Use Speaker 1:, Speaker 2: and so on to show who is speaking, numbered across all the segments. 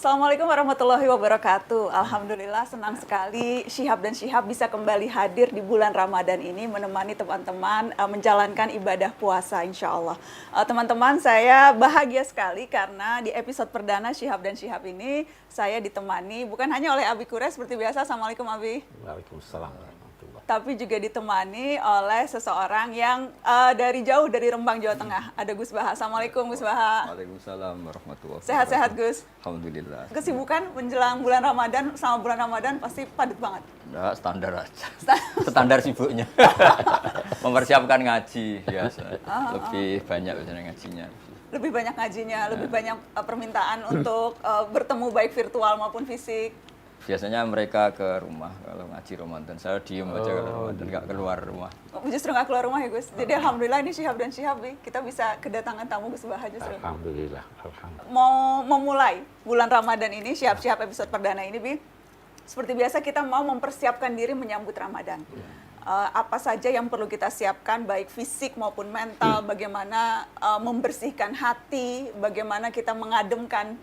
Speaker 1: Assalamualaikum warahmatullahi wabarakatuh. Alhamdulillah senang sekali Syihab dan Syihab bisa kembali hadir di bulan Ramadan ini menemani teman-teman menjalankan ibadah puasa insya Allah. Teman-teman, saya bahagia sekali karena di episode perdana Syihab dan Syihab ini saya ditemani bukan hanya oleh Abi Kures seperti biasa. Assalamualaikum Abi.
Speaker 2: Waalaikumsalam.
Speaker 1: Tapi juga ditemani oleh seseorang yang dari jauh dari Rembang, Jawa Tengah. Ada Gus Baha. Assalamualaikum Gus Baha.
Speaker 3: Waalaikumsalam warahmatullahi wabarakatuh.
Speaker 1: Sehat-sehat Gus?
Speaker 3: Alhamdulillah.
Speaker 1: Kesibukan menjelang bulan Ramadan sama bulan Ramadan pasti padat banget.
Speaker 3: Nah, standar aja. Standar sibuknya. Mempersiapkan ngaji biasa. Lebih banyak biasanya ngajinya.
Speaker 1: Lebih banyak ngajinya, lebih banyak permintaan untuk bertemu baik virtual maupun fisik.
Speaker 3: Biasanya mereka ke rumah kalau ngaji Ramadan. Saya diem aja kalau Ramadan, nggak keluar rumah.
Speaker 1: Justru nggak keluar rumah ya Gus? Jadi alhamdulillah ini Syihab dan Syihab nih. Kita bisa kedatangan tamu Gus Baha justru.
Speaker 2: Alhamdulillah.
Speaker 1: Mau memulai bulan Ramadan ini, Syihab episode perdana ini, Bi. Seperti biasa kita mau mempersiapkan diri menyambut Ramadan. Apa saja yang perlu kita siapkan, baik fisik maupun mental, bagaimana membersihkan hati, bagaimana kita mengademkan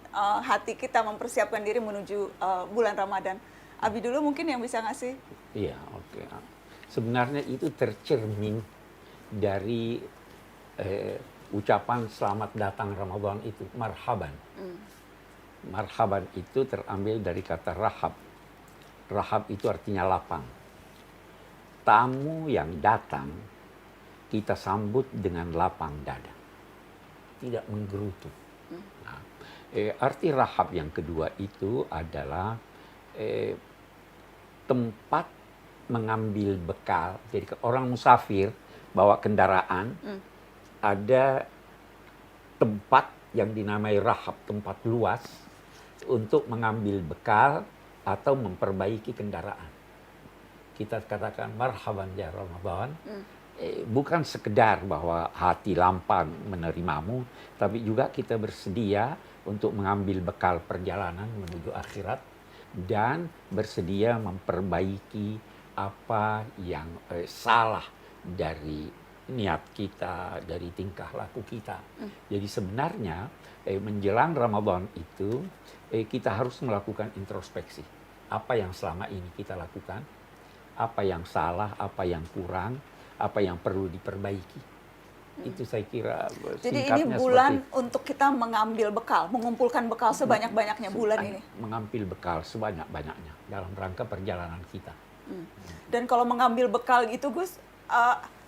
Speaker 1: hati kita, mempersiapkan diri menuju bulan Ramadan. Abi dulu mungkin yang bisa ngasih.
Speaker 2: Iya, oke. Sebenarnya itu tercermin dari ucapan selamat datang Ramadan itu, marhaban. Marhaban itu terambil dari kata rahab. Rahab itu artinya lapang. Tamu yang datang, kita sambut dengan lapang dada. Tidak menggerutu. Nah, arti rahab yang kedua itu adalah tempat mengambil bekal. Jadi orang musafir bawa kendaraan, ada tempat yang dinamai rahab, tempat luas untuk mengambil bekal atau memperbaiki kendaraan. Kita katakan marhaban ya Ramadan, bukan sekedar bahwa hati lapang menerimamu, tapi juga kita bersedia untuk mengambil bekal perjalanan menuju akhirat dan bersedia memperbaiki apa yang salah dari niat kita, dari tingkah laku kita. Jadi sebenarnya menjelang Ramadan itu kita harus melakukan introspeksi. Apa yang selama ini kita lakukan? Apa yang salah, apa yang kurang, apa yang perlu diperbaiki. Itu saya kira
Speaker 1: jadi ini bulan untuk kita mengambil bekal, mengumpulkan bekal sebanyak-banyaknya bulan ini.
Speaker 2: Mengambil bekal sebanyak-banyaknya dalam rangka perjalanan kita.
Speaker 1: Dan kalau mengambil bekal itu Gus,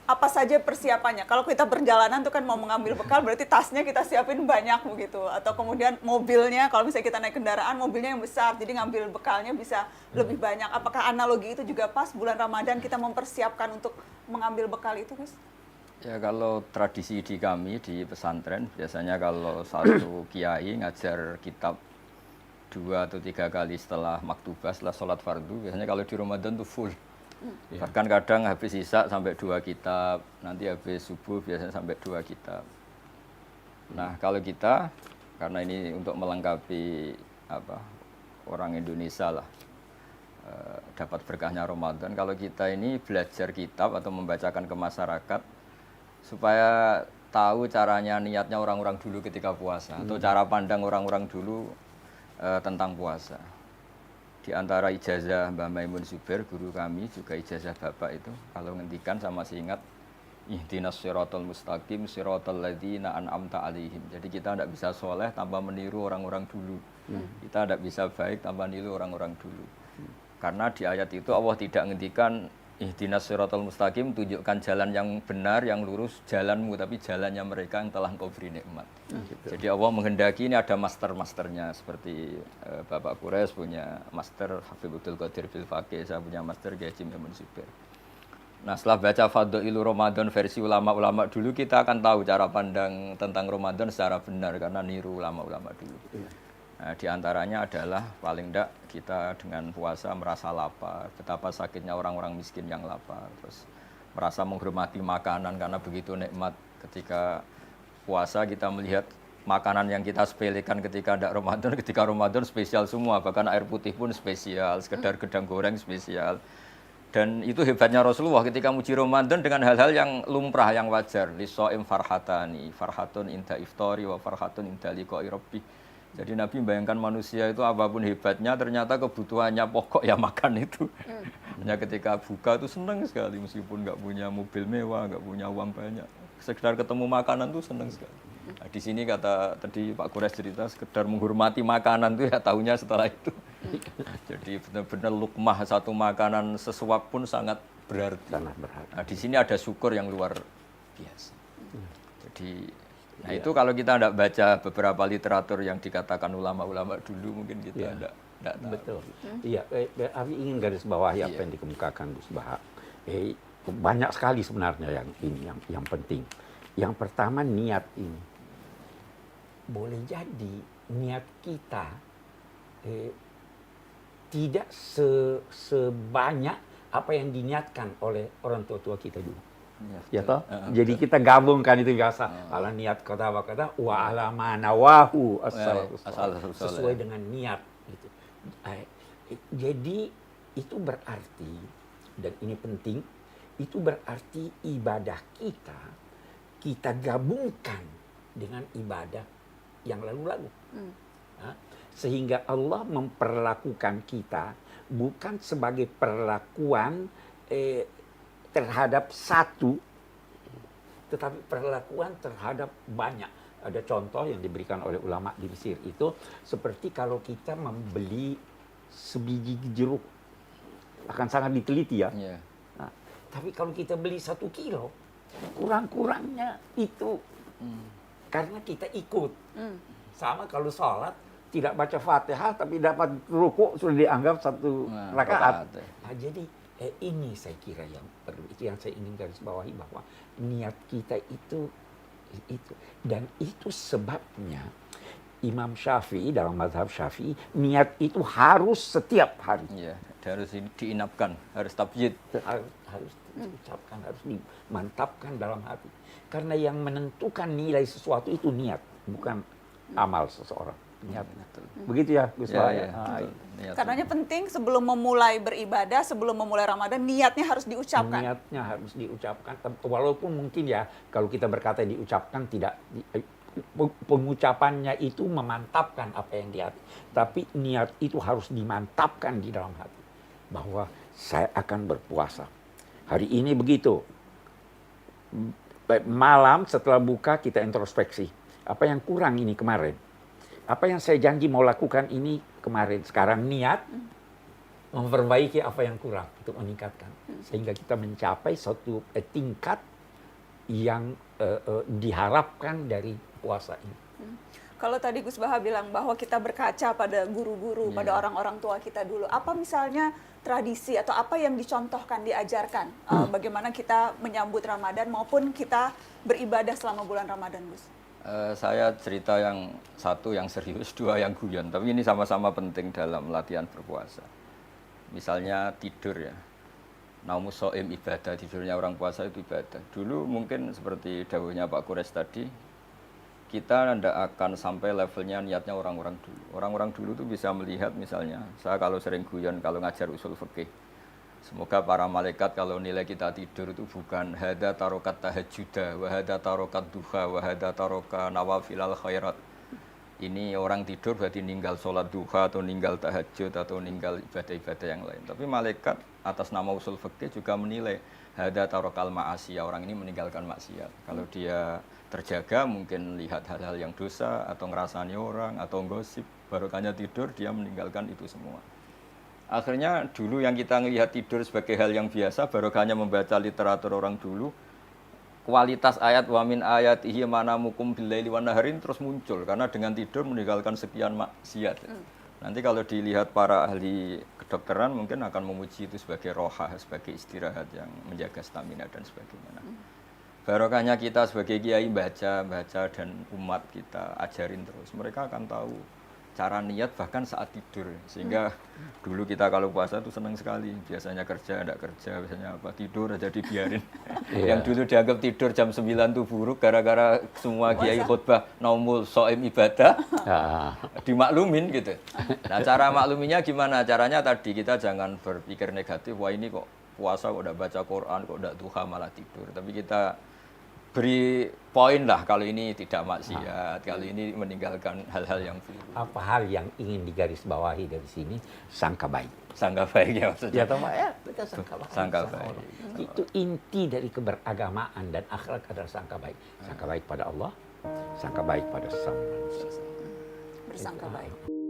Speaker 1: apa saja persiapannya? Kalau kita perjalanan tuh kan mau mengambil bekal berarti tasnya kita siapin banyak begitu. Atau kemudian mobilnya, kalau misalnya kita naik kendaraan mobilnya yang besar, jadi ngambil bekalnya bisa lebih banyak. Apakah analogi itu juga pas bulan Ramadan kita mempersiapkan untuk mengambil bekal itu Gus?
Speaker 3: Ya kalau tradisi di kami di pesantren, biasanya kalau satu kiai ngajar kitab 2 atau 3 kali setelah maktubah, setelah sholat fardu, biasanya kalau di Ramadan tuh full. Bahkan kadang habis isya sampai 2 kitab, nanti habis subuh biasanya sampai 2 kitab. Nah kalau kita, karena ini untuk melengkapi orang Indonesia lah, dapat berkahnya Ramadan, kalau kita ini belajar kitab atau membacakan ke masyarakat, supaya tahu caranya, niatnya orang-orang dulu ketika puasa, atau cara pandang orang-orang dulu tentang puasa. Di antara ijazah Mbah Maimun Zubair, guru kami, juga ijazah Bapak itu, kalau ngendikan sama masih ingat, ihdinas siratal mustaqim siratal ladzina an'amta alaihim. Jadi kita tidak bisa soleh tanpa meniru orang-orang dulu. Kita tidak bisa baik tanpa meniru orang-orang dulu. Karena di ayat itu Allah tidak ngendikan ihdinas siratal mustaqim, tunjukkan jalan yang benar, yang lurus, jalanmu, tapi jalannya mereka yang telah engkau beri nikmat. Jadi Allah menghendaki ini ada master-masternya, seperti Bapak Kures punya master Hafidz Qadir Fil Faqih, saya punya master Kiai Maimun Zubair. Nah setelah baca Fadhailu Ramadan versi ulama-ulama dulu, kita akan tahu cara pandang tentang Ramadan secara benar, karena niru ulama-ulama dulu. Nah, di antaranya adalah paling tidak kita dengan puasa merasa lapar, betapa sakitnya orang-orang miskin yang lapar, terus merasa menghormati makanan karena begitu nikmat. Ketika puasa kita melihat makanan yang kita sepelekan ketika tidak Ramadan, ketika Ramadan spesial semua, bahkan air putih pun spesial, sekedar gedang goreng spesial. Dan itu hebatnya Rasulullah ketika muji Ramadan dengan hal-hal yang lumrah, yang wajar. Lisoim farhatani, farhatun inda iftari wa farhatun inda liqa'i rabbih. Jadi Nabi membayangkan manusia itu apapun hebatnya, ternyata kebutuhannya pokok ya makan itu. Hanya ketika buka itu senang sekali, meskipun nggak punya mobil mewah, nggak punya uang banyak. Sekedar ketemu makanan tuh senang sekali. Nah, di sini kata tadi Pak Kures cerita, sekedar menghormati makanan tuh ya tahunya setelah itu. Jadi benar-benar lukmah satu makanan sesuap pun sangat berarti.
Speaker 2: Sangat berarti.
Speaker 3: Nah, di sini ada syukur yang luar biasa. Jadi, nah itu kalau kita tidak baca beberapa literatur yang dikatakan ulama-ulama dulu, mungkin kita tidak tahu.
Speaker 2: Betul. Iya, Abi ingin garis bawahi apa yang dikemukakan Gus Baha. Banyak sekali sebenarnya yang ini yang penting. Yang pertama niat ini. Boleh jadi niat kita tidak sebanyak apa yang diniatkan oleh orang tua kita dulu. Ya toh? Jadi kita gabungkan itu biasa. Ala niat kata wa ala manawahu sesuai dengan niat gitu. Jadi itu berarti, dan ini penting, itu berarti ibadah kita gabungkan dengan ibadah yang lalu-lalu. Sehingga Allah memperlakukan kita bukan sebagai perlakuan terhadap satu, tetapi perlakuan terhadap banyak. Ada contoh yang diberikan oleh ulama di Mesir itu, seperti kalau kita membeli sebiji jeruk, akan sangat diteliti ya. Nah, tapi kalau kita beli 1 kilo, kurang-kurangnya itu, karena kita ikut. Sama kalau sholat, tidak baca Fatihah, tapi dapat rukuk sudah dianggap 1 rakaat. Nah, jadi ini saya kira yang perlu, itu yang saya ingin garis bawahi, bahwa niat kita itu, dan itu sebabnya Imam Syafi'i dalam mazhab Syafi'i, niat itu harus setiap hari.
Speaker 3: Iya, harus diinapkan, harus tabyid.
Speaker 2: Harus diucapkan, harus dimantapkan dalam hati. Karena yang menentukan nilai sesuatu itu niat, bukan amal seseorang. Niat. Begitu ya, Gus Baha.
Speaker 1: Karenanya penting sebelum memulai beribadah, sebelum memulai Ramadan, niatnya harus diucapkan.
Speaker 2: Niatnya harus diucapkan, walaupun mungkin ya kalau kita berkata diucapkan, tidak pengucapannya itu memantapkan apa yang di hati, tapi niat itu harus dimantapkan di dalam hati, bahwa saya akan berpuasa hari ini. Begitu malam setelah buka kita introspeksi, apa yang kurang ini kemarin, apa yang saya janji mau lakukan ini kemarin, sekarang niat memperbaiki apa yang kurang, untuk meningkatkan, sehingga kita mencapai suatu tingkat yang diharapkan dari puasa ini.
Speaker 1: Kalau tadi Gus Baha bilang bahwa kita berkaca pada guru-guru, pada orang-orang tua kita dulu, apa misalnya tradisi atau apa yang dicontohkan, diajarkan, bagaimana kita menyambut Ramadan maupun kita beribadah selama bulan Ramadan, Gus?
Speaker 3: Saya cerita yang satu yang serius, 2 yang guyon, tapi ini sama-sama penting dalam latihan berpuasa. Misalnya tidur ya, naumus shaim ibadah, tidurnya orang puasa itu ibadah. Dulu mungkin seperti dawuhnya Pak Kures tadi, kita tidak akan sampai levelnya niatnya orang-orang dulu. Orang-orang dulu tuh bisa melihat, misalnya, saya kalau sering guyon kalau ngajar usul fikih, semoga para malaikat kalau nilai kita tidur itu bukan hada tarokat tahajjuda, wa hada tarokat duha, wa hada taroka nawafilal khairat. Ini orang tidur berarti ninggal sholat duha, atau ninggal tahajud, atau ninggal ibadah-ibadah yang lain. Tapi malaikat atas nama usul fikih juga menilai hada tarokal ma'asiyah, orang ini meninggalkan maksiat. Kalau dia terjaga mungkin lihat hal-hal yang dosa, atau ngerasani orang, atau gosip, barokahnya tidur, dia meninggalkan itu semua. Akhirnya dulu yang kita melihat tidur sebagai hal yang biasa, barokahnya membaca literatur orang dulu, kualitas ayat wa min ayatihi manamukum billaili wan naharin terus muncul, karena dengan tidur meninggalkan sekian maksiat. Nanti kalau dilihat para ahli kedokteran mungkin akan memuji itu sebagai rohah, sebagai istirahat yang menjaga stamina dan sebagainya. Barokahnya kita sebagai kiai baca dan umat kita ajarin terus, mereka akan tahu cara niat bahkan saat tidur, sehingga dulu kita kalau puasa itu senang sekali, biasanya kerja, tidak kerja, biasanya apa, tidur aja dibiarin. Yang dulu dianggap tidur jam 9 itu buruk, gara-gara semua kiai khutbah naumul shaim ibadah, dimaklumin gitu. Nah, cara makluminya gimana? Caranya tadi, kita jangan berpikir negatif, wah ini kok puasa kok udah baca Quran, kok udah duha malah tidur. Tapi kita beri poin lah kalau ini tidak maksiat, kalau ini meninggalkan hal-hal yang buruk.
Speaker 2: Apa hal yang ingin digarisbawahi dari sini? Sangka baik.
Speaker 3: Sangka baik ya maksudnya.
Speaker 2: Ya, toh, ya, kita sangka baik.
Speaker 3: Sangka
Speaker 2: sama
Speaker 3: baik.
Speaker 2: Allah. Itu inti dari keberagamaan dan akhlak adalah sangka baik. Sangka baik pada Allah, sangka baik pada sesama manusia.
Speaker 1: Bersangka baik.